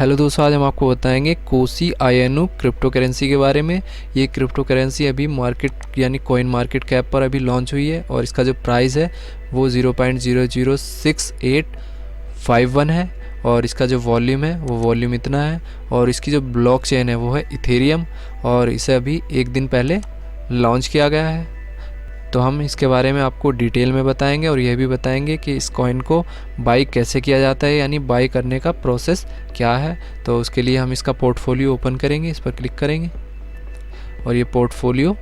Hello दोस्तों, आज हम आपको बताएंगे कोसी आईएनओ क्रिप्टो करेंसी के बारे में। ये क्रिप्टो करेंसी अभी मार्केट यानी कॉइन मार्केट कैप पर अभी लॉन्च हुई है और इसका जो प्राइस है वो 0.00685 है और इसका जो वॉल्यूम है वो वॉल्यूम इतना है और इसकी जो ब्लॉक चेन है वो है इथेरियम और इसे अभी एक दिन पहले लॉन्च किया गया है। तो हम इसके बारे में आपको डिटेल में बताएंगे और यह भी बताएंगे कि इस कॉइन को बाई कैसे किया जाता है, यानी बाई करने का प्रोसेस क्या है। तो उसके लिए हम इसका पोर्टफोलियो ओपन करेंगे, इस पर क्लिक करेंगे और ये पोर्टफोलियो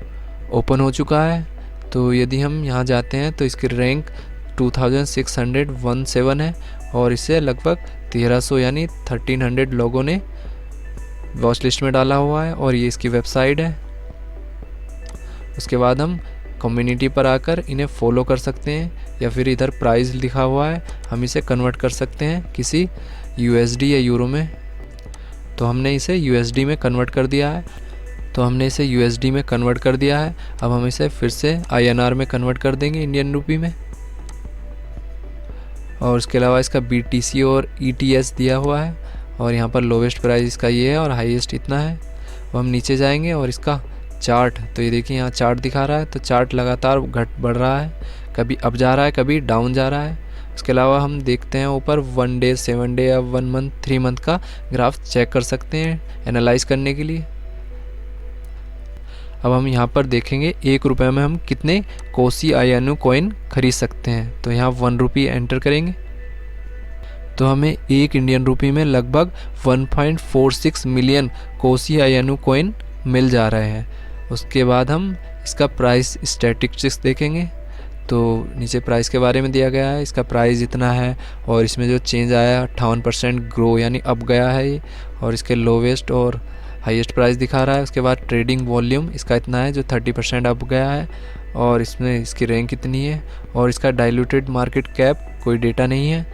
ओपन हो चुका है। तो यदि हम यहाँ जाते हैं तो इसकी रैंक 2617 है और इसे लगभग 1300 यानी 1300 लोगों ने वॉच लिस्ट में डाला हुआ है और ये इसकी वेबसाइट है। उसके बाद हम कम्युनिटी पर आकर इन्हें फॉलो कर सकते हैं या फिर इधर प्राइस लिखा हुआ है, हम इसे कन्वर्ट कर सकते हैं किसी यूएसडी या यूरो में। तो हमने इसे यूएसडी में कन्वर्ट कर दिया है। अब हम इसे फिर से आईएनआर में कन्वर्ट कर देंगे, इंडियन रुपी में। और उसके अलावा इसका बीटीसी और ईटीएस दिया हुआ है और यहाँ पर लोवेस्ट प्राइस इसका ये है और हाईएस्ट इतना है। अब हम नीचे जाएंगे और इसका चार्ट, तो ये देखिए यहाँ चार्ट दिखा रहा है। तो चार्ट लगातार बढ़ रहा है, कभी अप जा रहा है कभी डाउन जा रहा है। उसके अलावा हम देखते हैं ऊपर 1 डे 7 डे या 1 मंथ 3 मंथ का ग्राफ चेक कर सकते हैं एनालाइज करने के लिए। अब हम यहाँ पर देखेंगे 1 रुपये में हम कितने कोसी आईएनओ कॉइन खरीद सकते हैं। तो यहाँ 1 रुपी एंटर करेंगे तो हमें 1 इंडियन रुपी में लगभग 1.46 मिलियन कोसी आईएनओ कॉइन मिल जा रहे हैं। उसके बाद हम इसका प्राइस स्टैटिस्टिक्स देखेंगे तो नीचे प्राइस के बारे में दिया गया है, इसका प्राइस इतना है और इसमें जो चेंज आया 58% ग्रो यानी अप गया है ये, और इसके लोवेस्ट और हाईएस्ट प्राइस दिखा रहा है। उसके बाद ट्रेडिंग वॉल्यूम इसका इतना है जो 30% अप गया है और इसमें इसकी रैंक इतनी है और इसका डाइल्यूटेड मार्केट कैप कोई डेटा नहीं है।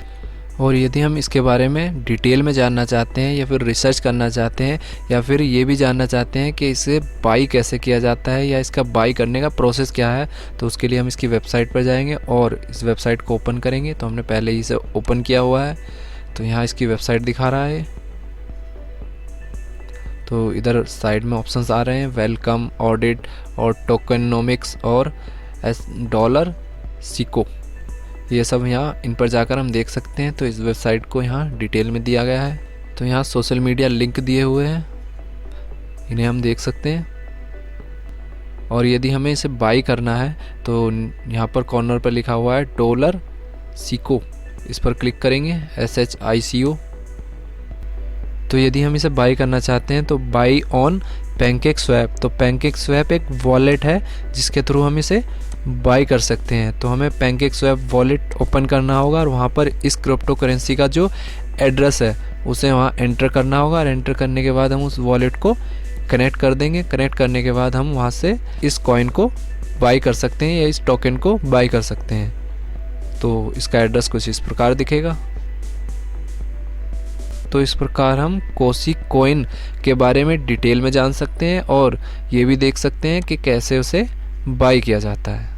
और यदि हम इसके बारे में डिटेल में जानना चाहते हैं या फिर रिसर्च करना चाहते हैं या फिर ये भी जानना चाहते हैं कि इसे बाई कैसे किया जाता है या इसका बाई करने का प्रोसेस क्या है, तो उसके लिए हम इसकी वेबसाइट पर जाएंगे और इस वेबसाइट को ओपन करेंगे। तो हमने पहले ही इसे ओपन किया हुआ है तो यहाँ इसकी वेबसाइट दिखा रहा है। तो इधर साइड में ऑप्शंस आ रहे हैं, वेलकम, ऑडिट और टोकनोमिक्स और डॉलर सिको, ये सब यहाँ इन पर जाकर हम देख सकते हैं। तो इस वेबसाइट को यहाँ डिटेल में दिया गया है। तो यहाँ सोशल मीडिया लिंक दिए हुए हैं, इन्हें हम देख सकते हैं। और यदि हमें इसे बाई करना है तो यहाँ पर कॉर्नर पर लिखा हुआ है डॉलर सिको, इस पर क्लिक करेंगे SHICO। तो यदि हम इसे बाई करना चाहते हैं तो बाई ऑन पैनकेकस्वैप, तो पैनकेकस्वैप एक वॉलेट है जिसके थ्रू हम इसे बाई कर सकते हैं। तो हमें पैनकेकस्वैप वॉलेट ओपन करना होगा और वहाँ पर इस क्रिप्टो करेंसी का जो एड्रेस है उसे वहाँ एंटर करना होगा और एंटर करने के बाद हम उस वॉलेट को कनेक्ट कर देंगे। कनेक्ट करने के बाद हम वहाँ से इस कॉइन को बाई कर सकते हैं या इस टोकन को बाई कर सकते हैं। तो इसका एड्रेस कुछ इस प्रकार दिखेगा। तो इस प्रकार हम कोसी कॉइन के बारे में डिटेल में जान सकते हैं और ये भी देख सकते हैं कि कैसे उसे बाई किया जाता है।